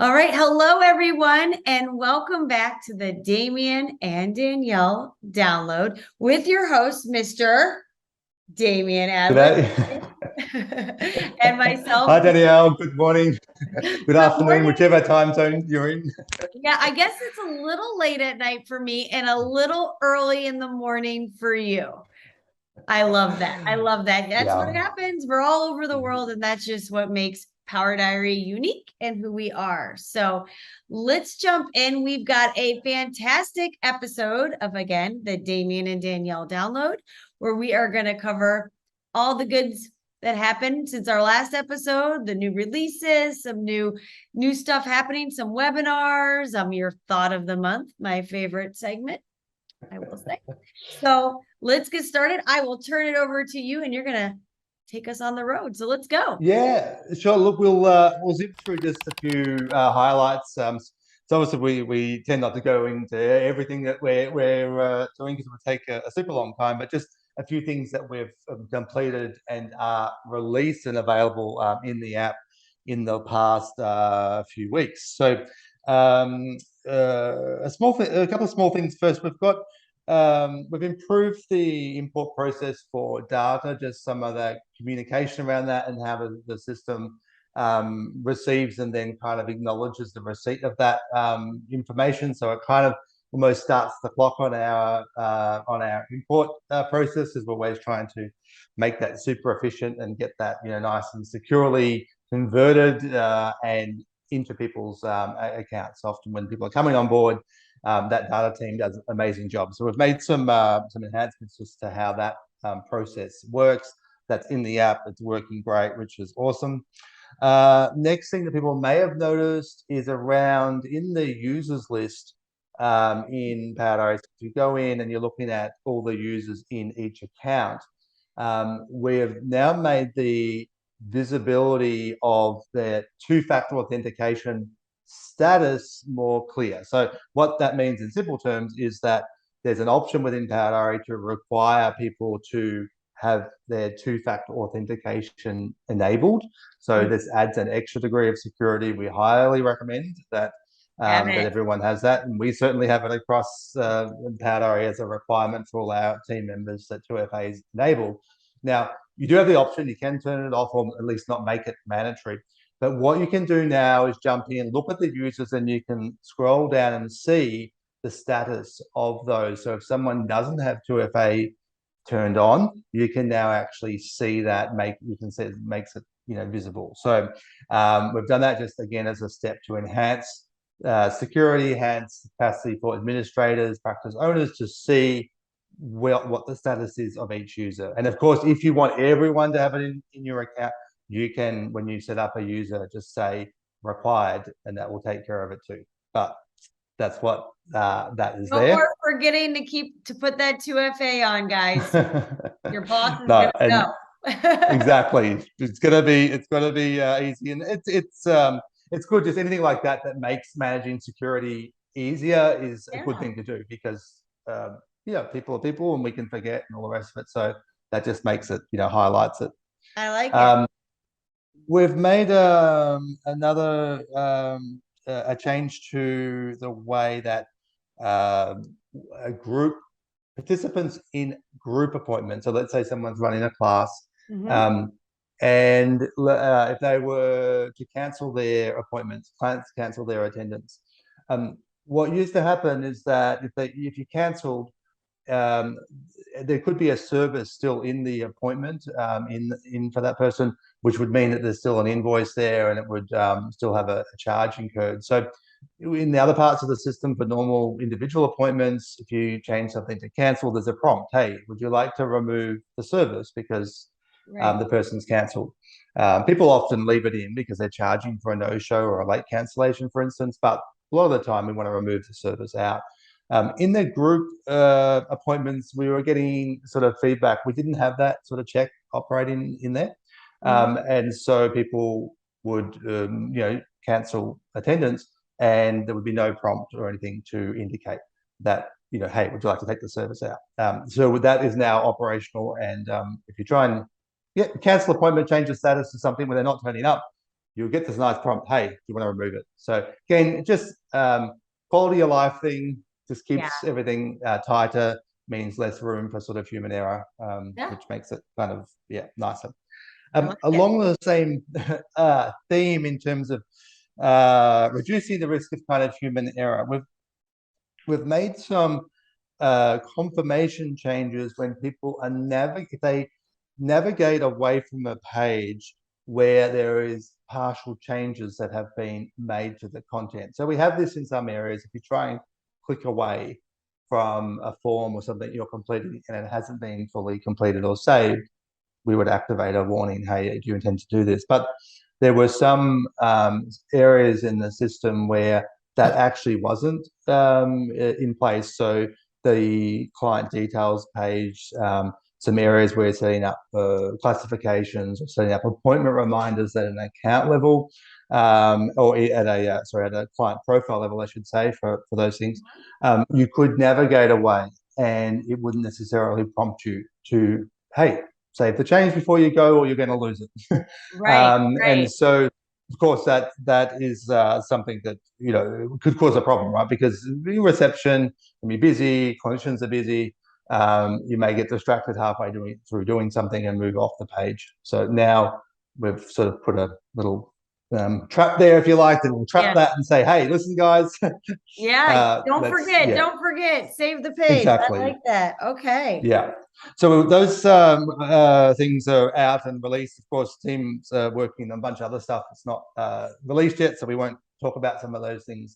All right. Hello, everyone, and welcome back to the Damien and Danielle download with your host, Mr. Damien Adler, G'day. and myself. Hi, Danielle. Good morning. Good Good afternoon, morning. whichever time zone you're in. Yeah, I guess it's a little late at night for me and a little early in the morning for you. I love that. I love that. That's what Yeah. happens. We're all over the world, and that's just what makes Power Diary unique and who we are. So let's jump in. We've got a fantastic episode of, again, the Damien and Danielle download, where we are going to cover all the goods that happened since our last episode, the new releases, some new stuff happening, some webinars, your thought of the month, my favorite segment, I will say. So let's get started. I will turn it over to you, and you're gonna take us on the road. So let's go. Yeah, sure. Look, we'll zip through just a few highlights. So obviously we tend not to go into everything that we're doing because it would take a super long time, but just a few things that we've completed and are released and available in the app in the past few weeks. So a couple of small things first. We've improved the import process for data, just some of the communication around that and how the system receives and then kind of acknowledges the receipt of that information. So it kind of almost starts the clock on our import process, as we're always trying to make that super efficient and get that nice and securely converted and into people's accounts. Often when people are coming on board, that data team does an amazing job. So we've made some enhancements as to how that process works. That's in the app. It's working great, which is awesome. Next thing that people may have noticed is around in the users list in Power. If you go in and you're looking at all the users in each account, we have now made the visibility of their two-factor authentication status more clear. So what that means in simple terms is that there's an option within Power to require people to have their two-factor authentication enabled. So this adds an extra degree of security. We highly recommend that Have that it. everyone has that, and we certainly have it across Power as a requirement for all our team members that 2FA is enabled. Now, you do have the option, you can turn it off or at least not make it mandatory. But what you can do now is jump in, look at the users, and you can scroll down and see the status of those. So if someone doesn't have 2FA turned on, you can now actually see that, you can see it makes it visible. So we've done that just again as a step to enhance security, enhance capacity for administrators, practice owners to see what the status is of each user. And of course, if you want everyone to have it in your account, you can, when you set up a user, just say required, and that will take care of it too. But that's what that is No there. more forgetting to put that 2FA on, guys. Your boss is No, gonna and know. exactly, it's gonna be easy, and it's good. Just anything like that that makes managing security easier is a good Yeah, thing to do because people are people, and we can forget and all the rest of it. So that just makes it, highlights it. I like it. Um, we've made another a change to the way that a group participants in group appointments. So let's say someone's running a class, Mhm. um, and if they were to cancel their appointments, clients cancel their attendance. What used to happen is that if you cancelled, um, there could be a service still in the appointment in for that person, which would mean that there's still an invoice there and it would still have a charge incurred. So in the other parts of the system for normal individual appointments, if you change something to cancel, there's a prompt. Hey, would you like to remove the service because Right. the person's cancelled? People often leave it in because they're charging for a no-show or a late cancellation, for instance, but a lot of the time we want to remove the service out. In the group appointments, we were getting sort of feedback. We didn't have that sort of check operating in there. Mhm. And so people would, cancel attendance and there would be no prompt or anything to indicate that, hey, would you like to take the service out? So that is now operational. And if you try and cancel appointment, change the status to something where they're not turning up, you'll get this nice prompt, hey, do you want to remove it? So again, just quality of life thing, just Yeah. keeps everything tighter, means less room for sort of human error, Yeah. which makes it kind of, nicer. I like it. Along the same theme in terms of reducing the risk of kind of human error, we've made some confirmation changes when people are they navigate away from a page where there is partial changes that have been made to the content. So we have this in some areas. If you try and click away from a form or something you're completing and it hasn't been fully completed or saved, we would activate a warning, hey, do you intend to do this? But there were some areas in the system where that actually wasn't in place. So the client details page, some areas where setting up classifications or setting up appointment reminders at an account level, or at a client profile level, I should say, for those things, you could navigate away and it wouldn't necessarily prompt you to, hey, save the change before you go or you're going to lose it. Right. And Right. so, of course, that is something that, could cause a problem, right? Because reception can be busy, clinicians are busy. You may get distracted halfway through doing something and move off the page. So now we've sort of put a little trap there, if you like, and we'll trap that and say, hey, listen, guys. Yeah. Don't forget. Yeah, Don't forget. Save the page. I exactly. like that. Okay. Yeah. So those things are out and released. Of course, teams are working on a bunch of other stuff that's not released yet, so we won't talk about some of those things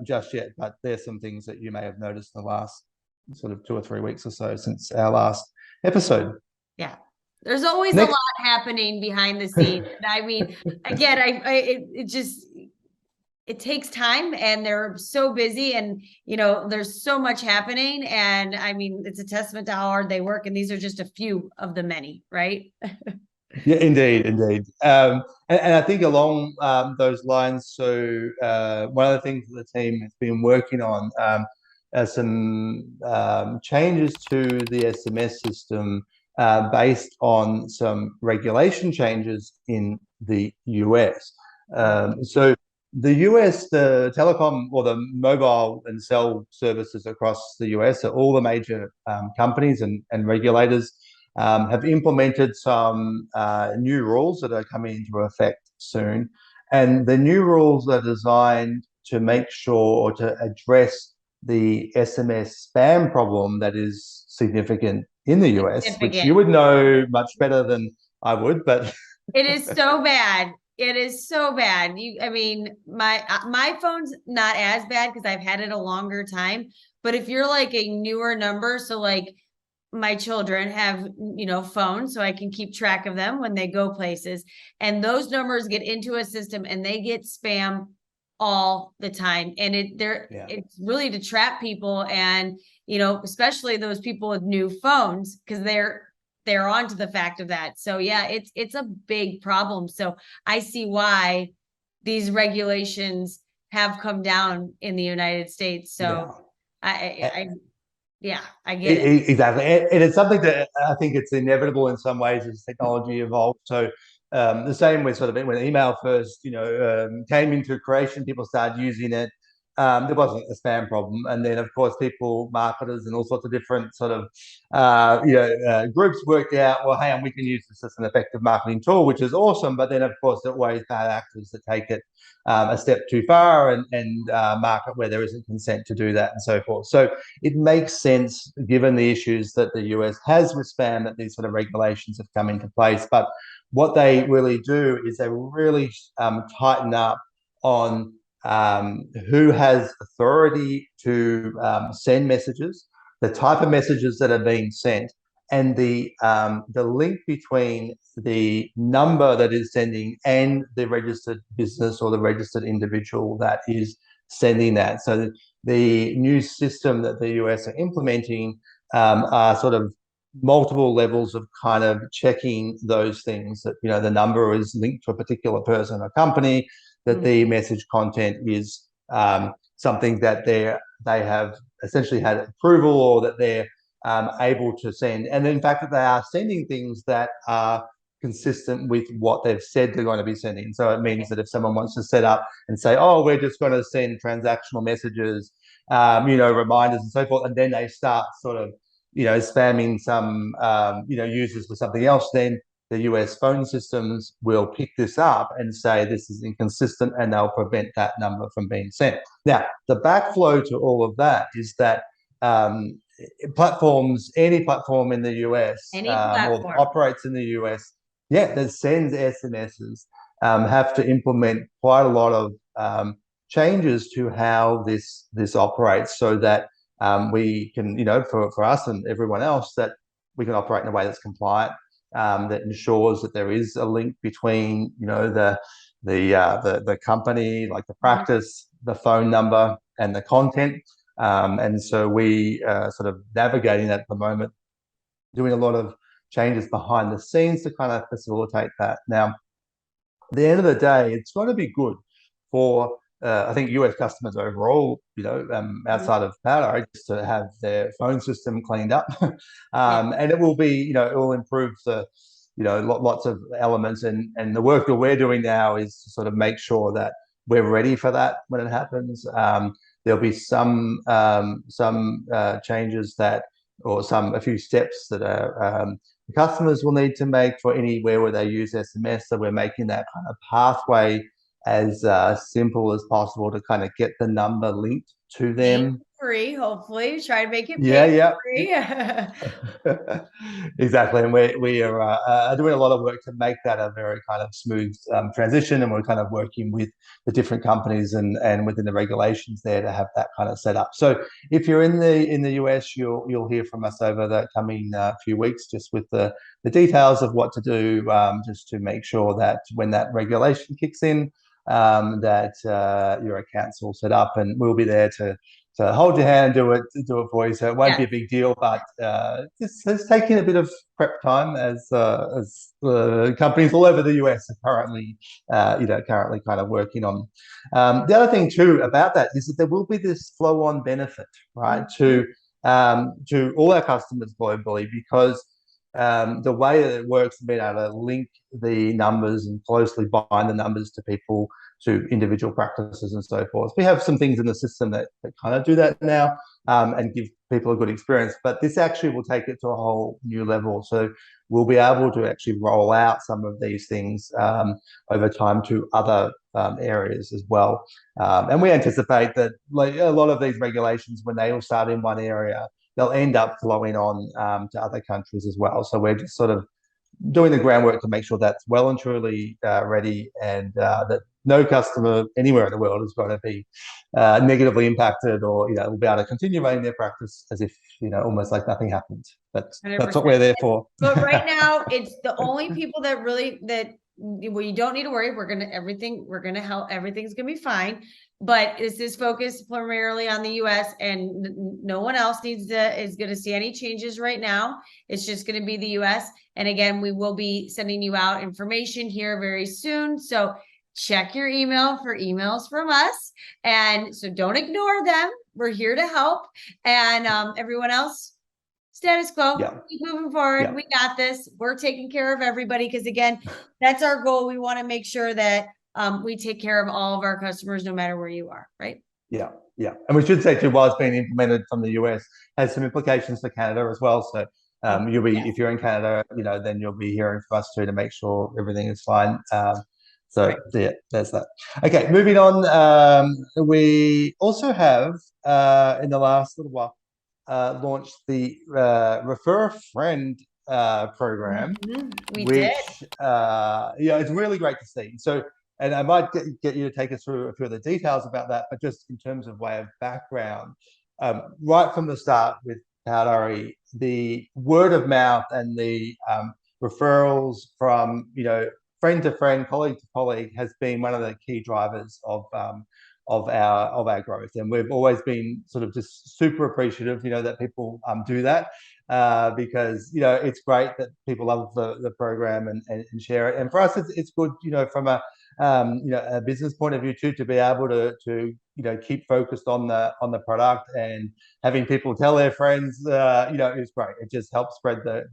just yet. But there's some things that you may have noticed in the last sort of 2 or 3 weeks or so since our last episode. Yeah. There's always a Next, lot happening behind the scenes. I mean, again, it just it takes time and they're so busy and there's so much happening. And I mean, it's a testament to how hard they work. And these are just a few of the many, right? yeah, indeed. And I think along those lines, so one of the things that the team has been working on are some changes to the SMS system based on some regulation changes in the US. So the US, the telecom or the mobile and cell services across the US, are all the major companies and regulators have implemented some new rules that are coming into effect soon. And the new rules are designed to make sure or to address the SMS spam problem that is significant in the US, which you Significant. would know much better than I would, but It is so bad. It is so bad. I mean, my phone's not as bad because I've had it a longer time. But if you're like a newer number, so like my children have, phones, so I can keep track of them when they go places. And those numbers get into a system and they get spam all the time. And it's really to trap people and, especially those people with new phones because they're onto the fact of that. So yeah, it's a big problem. So I see why these regulations have come down in the United States. So I yeah, I get it. Exactly. And it's something that I think it's inevitable in some ways as technology evolves. So the same with sort of when email first, came into creation, people started using it. There wasn't a spam problem. And then, of course, people, marketers and all sorts of different sort of, groups worked out, well, hey, we can use this as an effective marketing tool, which is awesome. But then, of course, there are always bad actors that take it a step too far and market where there isn't consent to do that and so forth. So it makes sense, given the issues that the US has with spam, that these sort of regulations have come into place. But what they really do is they really tighten up on who has authority to send messages, the type of messages that are being sent, and the link between the number that is sending and the registered business or the registered individual that is sending that. So the new system that the US are implementing are sort of multiple levels of kind of checking those things, that the number is linked to a particular person or company, that the message content is something that they have essentially had approval or that they're able to send, and in fact that they are sending things that are consistent with what they've said they're going to be sending. So it means that if someone wants to set up and say, oh, we're just going to send transactional messages, reminders and so forth, and then they start sort of, spamming some, users with something else, then the US phone systems will pick this up and say this is inconsistent, and they'll prevent that number from being sent. Now, the backflow to all of that is that any platform in the US or operates in the US, that sends SMSs, have to implement quite a lot of changes to how this operates, so that we can, for us and everyone else, that we can operate in a way that's compliant, that ensures that there is a link between, the company, like the practice, the phone number, and the content. And so we sort of navigating that at the moment, doing a lot of changes behind the scenes to kind of facilitate that. Now, at the end of the day, it's going to be good for, I think, US customers overall, outside of Powder, just to have their phone system cleaned up. And it will be, it will improve the, lots of elements. And the work that we're doing now is to sort of make sure that we're ready for that when it happens. There'll be some changes that, or a few steps that are customers will need to make for anywhere where they use SMS. So we're making that kind of pathway as simple as possible to kind of get the number linked to them. Free, hopefully. Try to make it free. Exactly. And we are doing a lot of work to make that a very kind of smooth transition, and we're kind of working with the different companies and within the regulations there to have that kind of set up. So if you're in the US, you'll hear from us over the coming few weeks, just with the details of what to do, just to make sure that when that regulation kicks in, that your account's all set up, and we'll be there to hold your hand, do it for you. So it won't be a big deal, but it's taking a bit of prep time, as companies all over the US are currently kind of working on. The other thing too about that is that there will be this flow-on benefit, right, to all our customers globally, because the way that it works, being able to link the numbers and closely bind the numbers to people, to individual practices and so forth. We have some things in the system that kind of do that now, and give people a good experience, but this actually will take it to a whole new level. So we'll be able to actually roll out some of these things over time to other areas as well. And we anticipate that, like a lot of these regulations, when they all start in one area, they'll end up flowing on to other countries as well. So we're just sort of doing the groundwork to make sure that's well and truly ready, and that no customer anywhere in the world is going to be negatively impacted, or will be able to continue running their practice as if almost like nothing happened. That's what we're there for. But right now, it's the only people that really you don't need to worry. We're gonna help. Everything's gonna be fine. But this is focused primarily on the US, and no one else is going to see any changes right now. It's just going to be the US. And again, we will be sending you out information here very soon. So check your email for emails from us. And so don't ignore them. We're here to help. And everyone else, status quo. Keep moving forward. We got this. We're taking care of everybody, because again, that's our goal. We want to make sure that we take care of all of our customers, no matter where you are, right? Yeah. And we should say too, while it's being implemented from the US, has some implications for Canada as well. So you'll be, if you're in Canada, then you'll be hearing from us too, to make sure everything is fine. There's that. Okay, moving on. We also have in the last little while launched the Refer a Friend program. We did. It's really great to see. So, and I might get you to take us through a few of the details about that, but just in terms of way of background, right from the start with Powdery, the word of mouth and the referrals from friend to friend, colleague to colleague, has been one of the key drivers of our growth, and we've always been sort of just super appreciative, that people do that, because it's great that people love the program and share it, and for us it's good, from a business point of view too, to be able to keep focused on the product, and having people tell their friends, is great. It just helps spread the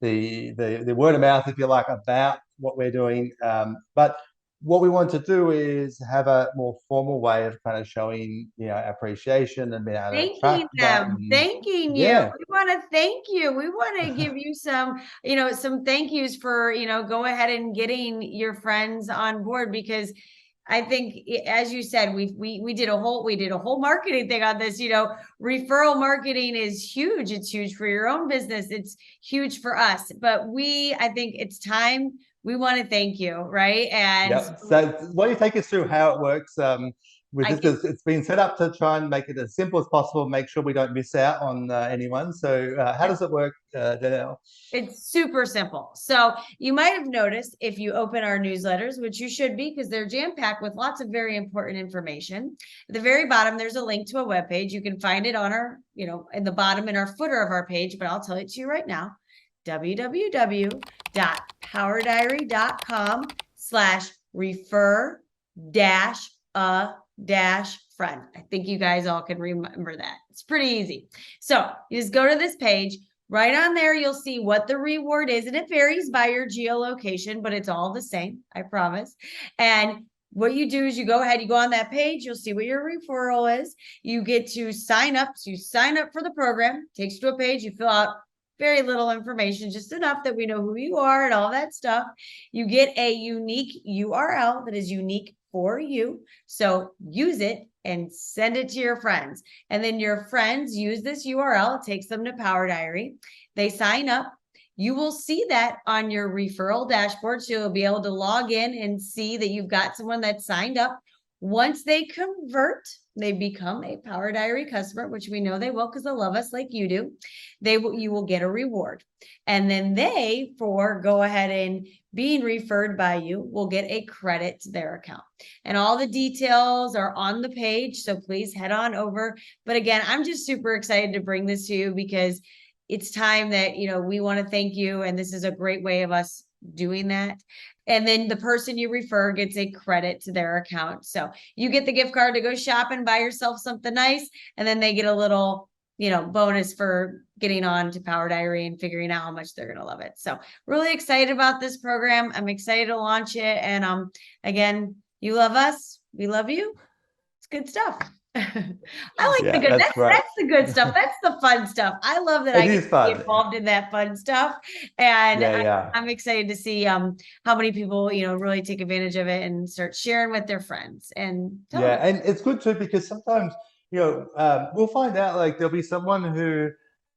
the word of mouth, if you like, about what we're doing. But what we want to do is have a more formal way of kind of showing, appreciation and being able to track Thanking that. them, And thanking you. yeah, We want to thank you. We want to give you some, some thank yous for, go ahead and getting your friends on board, because I think, as you said, we did a whole marketing thing on this. Referral marketing is huge. It's huge for your own business. It's huge for us. But I think it's time. We want to thank you, right? And yeah. So why don't you take us through how it works with I this? can. Because it's been set up to try and make it as simple as possible, make sure we don't miss out on anyone. So how does it work, Danielle? It's super simple. So you might have noticed if you open our newsletters, which you should be because they're jam-packed with lots of very important information. At the very bottom, there's a link to a web page. You can find it on our, in the bottom in our footer of our page, but I'll tell it to you right now. www.powerdiary.com/refer-a-friend. I think you guys all can remember that. It's pretty easy. So you just go to this page. Right on there, you'll see what the reward is, and it varies by your geolocation, but it's all the same, I promise. And what you do is you go ahead, you go on that page, you'll see what your referral is. You get to sign up. So you sign up for the program, takes you to a page, you fill out very little information, just enough that we know who you are and all that stuff. You get a unique URL that is unique for you. So use it and send it to your friends. And then your friends use this URL, it takes them to Power Diary. They sign up. You will see that on your referral dashboard. So you'll be able to log in and see that you've got someone that signed up. Once they convert, they become a Power Diary customer, which we know they will because they love us like you do. You will get a reward. And then for go ahead and being referred by you, will get a credit to their account. And all the details are on the page. So please head on over. But again, I'm just super excited to bring this to you because it's time that, we want to thank you. And this is a great way of us doing that. And then the person you refer gets a credit to their account. So you get the gift card to go shop and buy yourself something nice. And then they get a little, bonus for getting on to Power Diary and figuring out how much they're going to love it. So really excited about this program. I'm excited to launch it. And again, you love us. We love you. It's good stuff. I like the Yeah, good. that's great. That's the good stuff. That's the fun stuff. I love that It I get is to be fun. involved in that fun stuff, and Yeah, yeah. I'm excited to see how many people really take advantage of it and start sharing with their friends and tell Yeah, them. and it's good too because sometimes we'll find out like there'll be someone who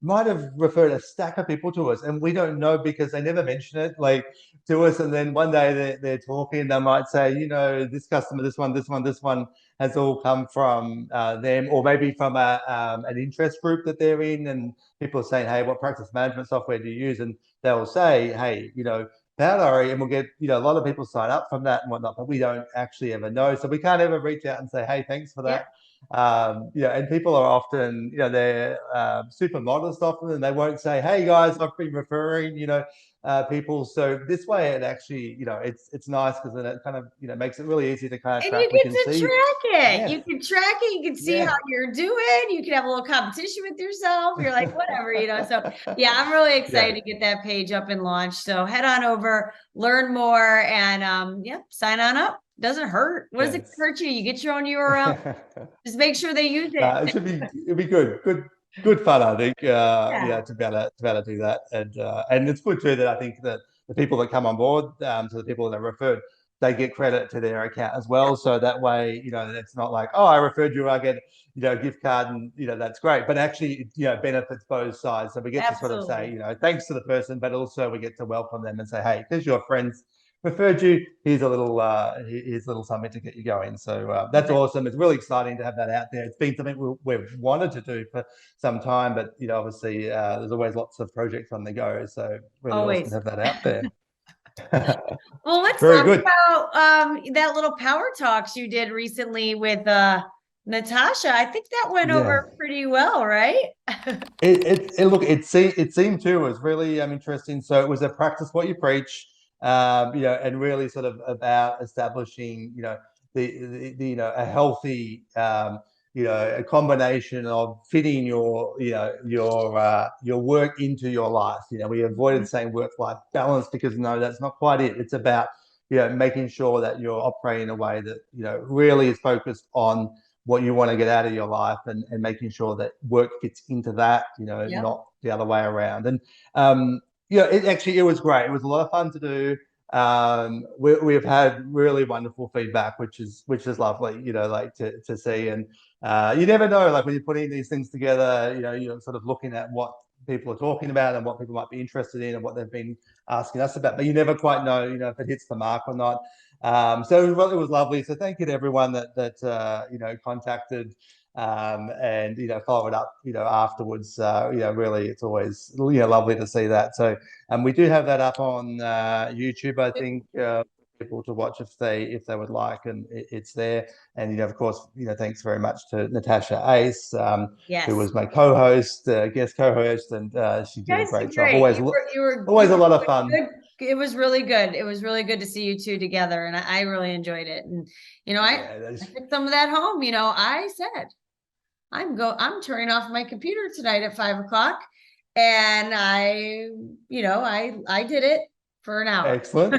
might have referred a stack of people to us, and we don't know because they never mention it like to us. And then one day they're talking, they might say, this customer, this one has all come from them, or maybe from an interest group that they're in, and people are saying, hey, what practice management software do you use? And they'll say, hey, Power, and we'll get a lot of people sign up from that and whatnot, but we don't actually ever know, so we can't ever reach out and say, hey, thanks for Yeah, that. And people are often they're super modest often, and they won't say, hey guys, I've been referring people. So this way it actually it's nice because then it kind of makes it really easy to kind of and track. you We get can to see, track it. yeah, You can track it. You can see how yeah. you're doing. You can have a little competition with yourself. You're like, whatever. So yeah, I'm really excited Yeah, to get that page up and launched. So head on over, learn more, and sign on up. Doesn't hurt. What does it yes. hurt you? You get your own URL. Just make sure they use it. It should be it'll be good fun, I think. Yeah, To be able to do that, and it's good too that I think that the people that come on board, to the people that are referred, they get credit to their account as well. So that way, it's not like, oh, I referred you, I get a gift card, and that's great. But actually, it benefits both sides. So we get to sort of say, absolutely. thanks to the person, but also we get to welcome them and say, hey, because your friends referred you, here's a little something to get you going. So that's awesome. It's really exciting to have that out there. It's been something we've wanted to do for some time, but obviously there's always lots of projects on the go. So really awesome to Always. have that out there. Well, let's Very talk good. about that little power talks you did recently with Natasha. I think that went Yeah. over pretty well, right? Look, it seemed to, it was really interesting. So it was a practice what you preach, and really sort of about establishing, the a healthy a combination of fitting your work into your life. We avoided saying work-life balance because no, that's not quite it. It's about making sure that you're operating in a way that really is focused on what you want to get out of your life, and making sure that work fits into that, Yep. not the other way around. And it was great. It was a lot of fun to do. We've had really wonderful feedback, which is lovely, like to see. And you never know, like when you're putting these things together, you're sort of looking at what people are talking about and what people might be interested in and what they've been asking us about, but you never quite know, if it hits the mark or not. So it was lovely. So thank you to everyone that contacted and followed up afterwards. Really, it's always lovely to see that. So we do have that up on YouTube, I think. People to watch if they would like, and it's there. And of course, thanks very much to Natasha Ace, who was my co-host, guest co-host, and she did a Guys great did job. great. Always You a were lot of fun. good. It was really good. It was really good to see you two together, and I really enjoyed it. And I took some of that home. I said I'm turning off my computer tonight at 5 o'clock, and I did it for an hour. Excellent.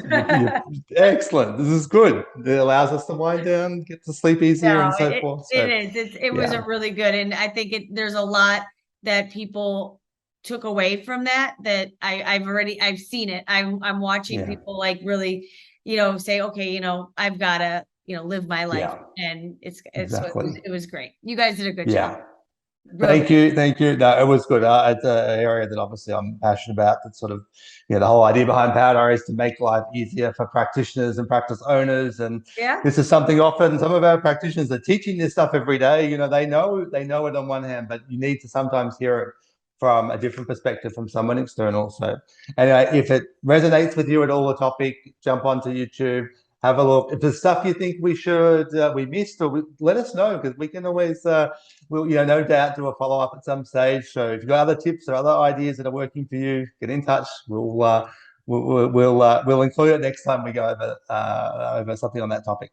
Excellent. This is good. It allows us to wind down, get to sleep easier, No, and so forth. So, it is. It was a really good, and I think there's a lot that people took away from that I've seen it. I'm watching people like really, say, okay, I've got to, live my life, and exactly. it was great. You guys did a good Yeah. job. Really. Thank you. No, it was good. It's an area that obviously I'm passionate about. That sort of, the whole idea behind Power Diary is to make life easier for practitioners and practice owners. And Yeah. this is something often some of our practitioners are teaching this stuff every day. They know it on one hand, but you need to sometimes hear it from a different perspective from someone external. So anyway, if it resonates with you at all, the topic, jump onto YouTube. Have a look. If there's stuff you think we missed, let us know, because we can always, we'll, no doubt do a follow up at some stage. So if you've got other tips or other ideas that are working for you, get in touch. We'll include it next time we go over something on that topic.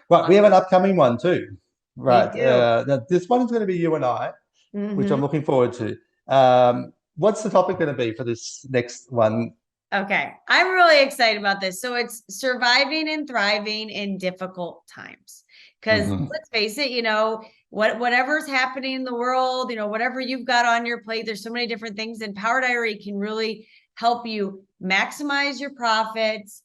Right, we have an upcoming one too. Right, now this one's going to be you and I, which I'm looking forward to. What's the topic going to be for this next one? Okay, I'm really excited about this. So it's surviving and thriving in difficult times. Because let's face it, whatever's happening in the world, whatever you've got on your plate, there's so many different things, and Power Diary can really help you maximize your profits,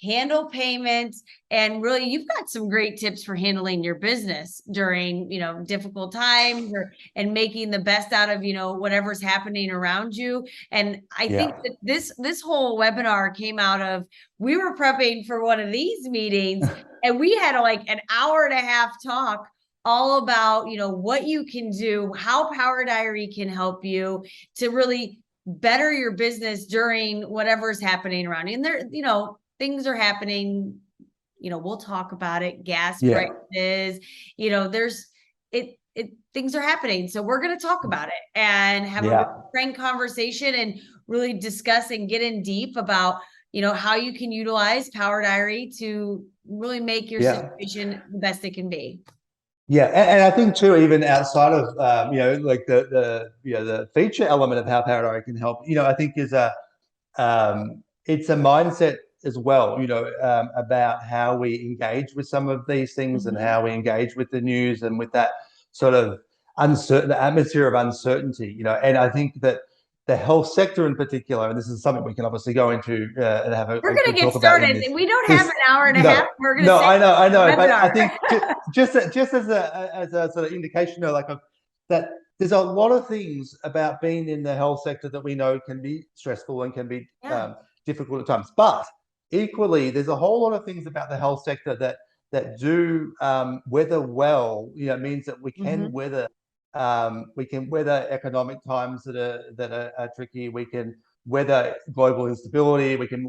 handle payments, and really you've got some great tips for handling your business during difficult times, and making the best out of whatever's happening around you. And I think that this whole webinar came out of, we were prepping for one of these meetings and we had like an hour and a half talk all about what you can do, how Power Diary can help you to really better your business during whatever's happening around you. And there things are happening, we'll talk about it, gas prices, things are happening. So we're going to talk about it and have a frank conversation and really discuss and get in deep about, how you can utilize Power Diary to really make your situation the best it can be. Yeah, and I think too, even outside of like the feature element of how Power Diary can help, I think is it's a mindset as well, about how we engage with some of these things and how we engage with the news and with that sort of the atmosphere of uncertainty, and I think that the health sector in particular, and this is something we can obviously go into and have a we're going to get talk started. About we don't have an hour and a half. We're going to I know, but I think just as a sort of indication, that there's a lot of things about being in the health sector that we know can be stressful and can be difficult at times. But equally, there's a whole lot of things about the health sector that do weather well. Means that we can weather economic times that are tricky. We can weather global instability. We can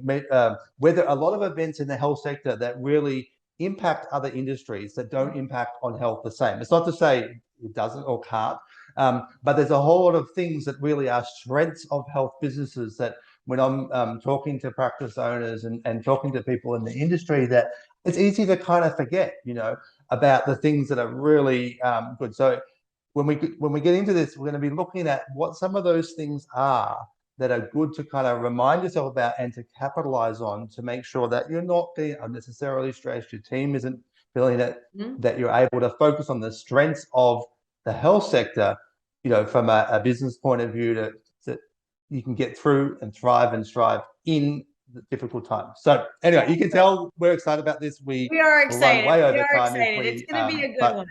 weather a lot of events in the health sector that really impact other industries that don't impact on health the same. It's not to say it doesn't or can't, but there's a whole lot of things that really are strengths of health businesses that when I'm talking to practice owners and talking to people in the industry, that it's easy to kind of forget, about the things that are really good. So when we get into this, we're going to be looking at what some of those things are that are good to kind of remind yourself about and to capitalize on, to make sure that you're not being unnecessarily stressed, your team isn't feeling that you're able to focus on the strengths of the health sector, from a business point of view, that you can get through and thrive and strive in the difficult times. So anyway, you can tell we're excited about this. We are will run excited. way We over are time if excited. It's we, going to be a good but one.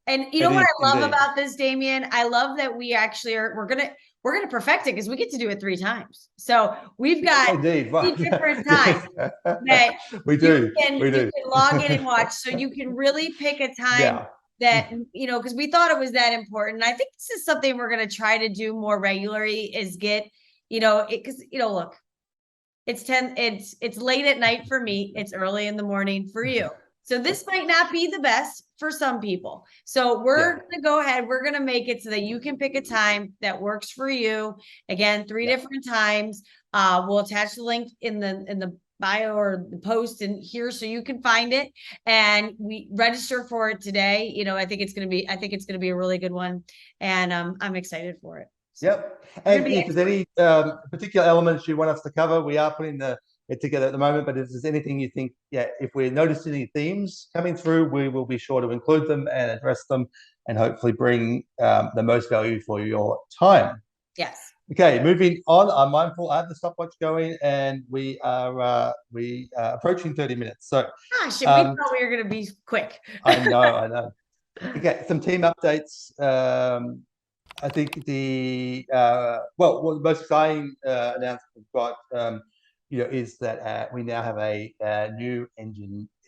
And you know it what is I love indeed. about this, Damien? I love that we actually we're gonna perfect it because we get to do it 3 times. So we've got Indeed. 3 different times that We do. We you do. can log in and watch. So you can really pick a time Yeah. that, because we thought it was that important. And I think this is something we're going to try to do more regularly, is get, because, look, it's late at night for me. It's early in the morning for you. So this might not be the best for some people. So we're going to go ahead. We're going to make it so that you can pick a time that works for you. Again, 3 different times. We'll attach the link in the bio or the post in here so you can find it, and we register for it today. I think it's going to be a really good one, and I'm excited for it. So yep. And if there's any particular elements you want us to cover, we are putting it together at the moment. But if there's anything you think, if we're noticing any themes coming through, we will be sure to include them and address them, and hopefully bring the most value for your time. Yes. Okay, moving on. I'm mindful I have the stopwatch going, and we are approaching 30 minutes. So gosh, we thought we were going to be quick. I know. Okay, some team updates. I think the most exciting announcement we've got, is that we now have a new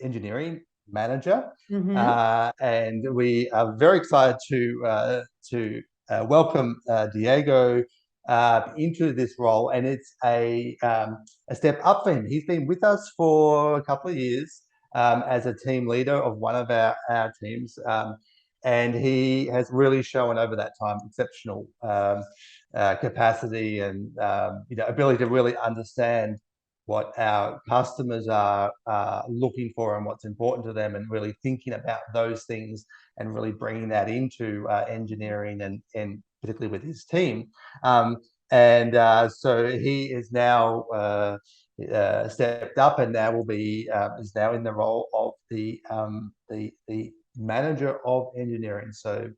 engineering manager, and we are very excited to welcome Diego into this role, and it's a step up for him. He's been with us for a couple of years as a team leader of one of our teams. And he has really shown over that time exceptional capacity and ability to really understand what our customers are looking for and what's important to them, and really thinking about those things and really bringing that into engineering and particularly with his team. So he is now stepped up, and now is now in the role of the manager of engineering. So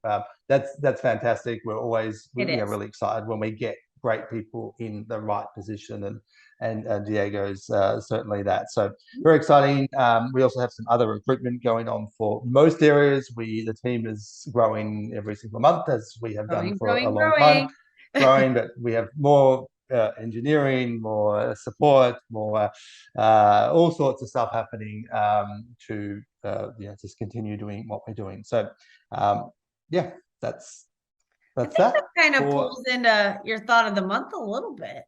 that's fantastic. We're always really excited when we get great people in the right position, and Diego's certainly that. So very exciting. We also have some other recruitment going on for most areas. The team is growing every single month, as we have done for a long time. Growing, but we have more engineering, more support, more all sorts of stuff happening to just continue doing what we're doing. So that's that. Kind of pulls into your thought of the month a little bit.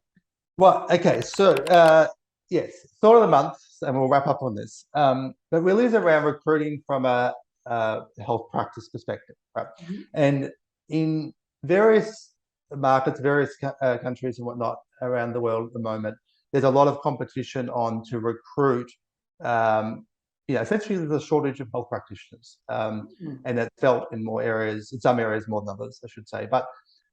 Well, okay, so yes, thought of the month, and we'll wrap up on this. But really is around recruiting from a health practice perspective, right? And in various markets, various countries and whatnot around the world at the moment, there's a lot of competition to recruit. Essentially there's a shortage of health practitioners, and that's felt in some areas more than others, I should say. But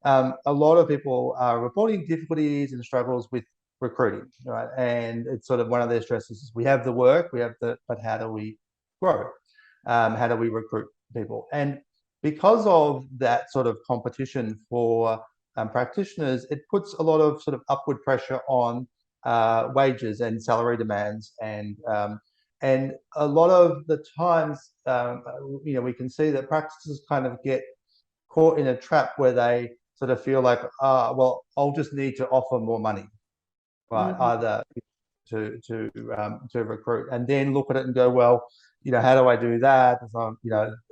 a lot of people are reporting difficulties and struggles with recruiting, right? And it's sort of one of their stresses. We have the work, but how do we grow? How do we recruit people? And because of that sort of competition for practitioners, it puts a lot of sort of upward pressure on wages and salary demands, and a lot of the times, we can see that practices kind of get caught in a trap where they sort of feel like, well, I'll just need to offer more money, right? Either to recruit, and then look at it and go, well, how do I do that?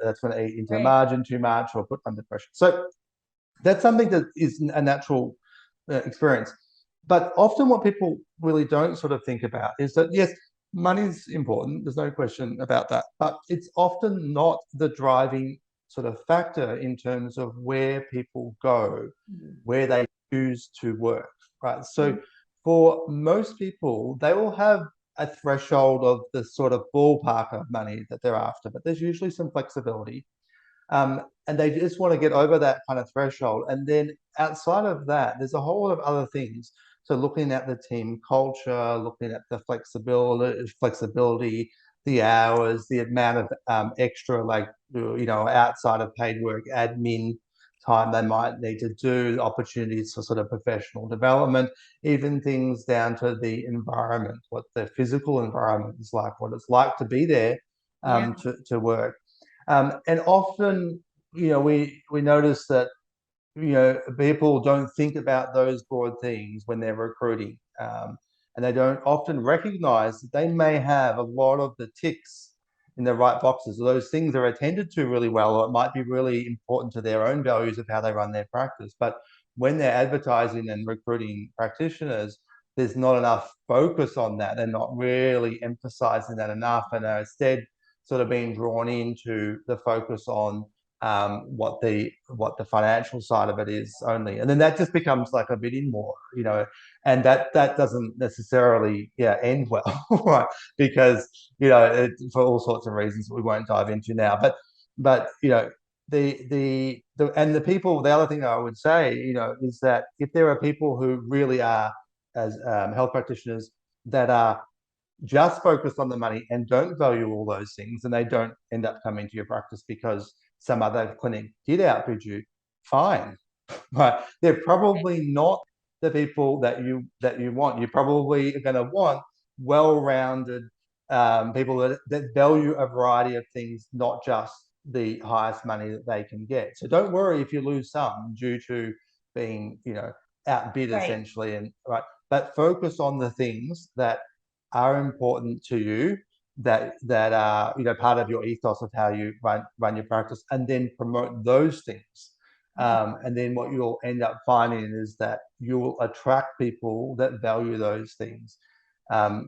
That's going to eat into the margin too much or put under pressure. So that's something that is a natural experience. But often what people really don't sort of think about is that, yes, money's important. There's no question about that. But it's often not the driving sort of factor in terms of where people go, where they choose to work, right? So for most people, they will have a threshold of the sort of ballpark of money that they're after, but there's usually some flexibility. And they just want to get over that kind of threshold. And then outside of that, there's a whole lot of other things. So looking at the team culture, looking at the flexibility, the hours, the amount of extra, like, outside of paid work, admin time they might need to do, opportunities for sort of professional development, even things down to the environment, what the physical environment is like, what it's like to be there, Yeah. to work. And often, we notice that, people don't think about those broad things when they're recruiting. And they don't often recognize that they may have a lot of the ticks in the right boxes. Those things are attended to really well, or it might be really important to their own values of how they run their practice. But when they're advertising and recruiting practitioners, there's not enough focus on that. They're not really emphasizing that enough, and are instead sort of being drawn into the focus on what the financial side of it is only, and then that just becomes like a bidding war, and that doesn't necessarily end well, right? Because for all sorts of reasons we won't dive into now, but the other thing I would say, is that if there are people who really are, as health practitioners, that are just focused on the money and don't value all those things, and they don't end up coming to your practice because some other clinic did outbid you, fine. But they're probably not the people that you want. You're probably going to want well-rounded people that value a variety of things, not just the highest money that they can get. So don't worry if you lose some due to being, outbid, Right. essentially, and right. But focus on the things that are important to you, that are, part of your ethos of how you run your practice, and then promote those things. And then what you'll end up finding is that you will attract people that value those things.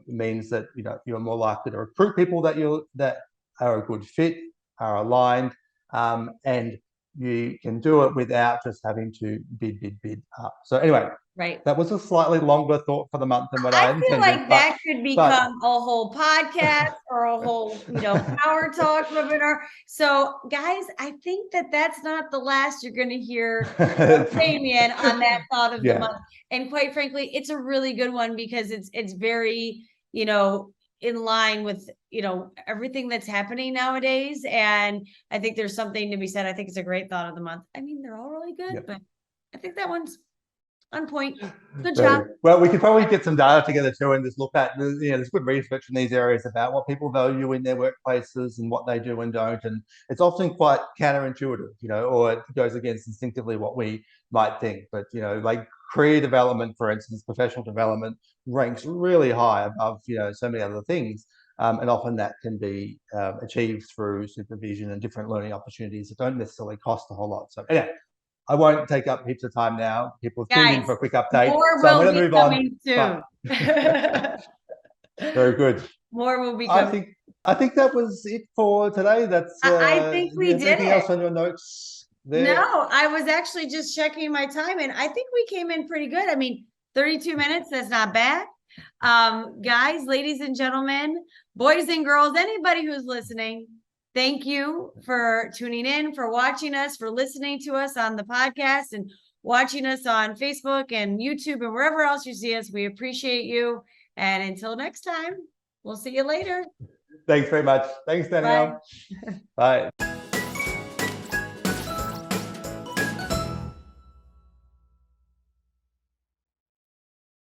Means that you're more likely to recruit people that are a good fit, are aligned, and you can do it without just having to bid up. So anyway, Right. that was a slightly longer thought for the month than what I I feel intended. like that could but become a whole podcast or a whole, power talk webinar. So guys, I think that that's not the last you're going to hear of Damien on that thought of the Yeah. month. And quite frankly, it's a really good one because it's very, in line with, everything that's happening nowadays. And I think there's something to be said. I think it's a great thought of the month. I mean, they're all really good, Yep. but I think that one's on point. Good job. Well, we could probably get some data together too, and just look at, there's good research in these areas about what people value in their workplaces and what they do and don't. And it's often quite counterintuitive, or it goes against instinctively what we might think. But, like career development, for instance, professional development ranks really high above, so many other things. And often that can be achieved through supervision and different learning opportunities that don't necessarily cost a whole lot. So anyway, I won't take up heaps of time now. People have tuned in for a quick update. More So I'm will going to be move on. coming soon. Very good. More will be I coming. think that was it for today. That's I think we did anything it. else on your notes there? No, I was actually just checking my time, and I think we came in pretty good. I mean, 32 minutes, that's not bad. Guys, ladies and gentlemen, boys and girls, anybody who's listening, thank you for tuning in, for watching us, for listening to us on the podcast, and watching us on Facebook and YouTube and wherever else you see us. We appreciate you. And until next time, we'll see you later. Thanks very much. Thanks, Danielle. Bye. Bye.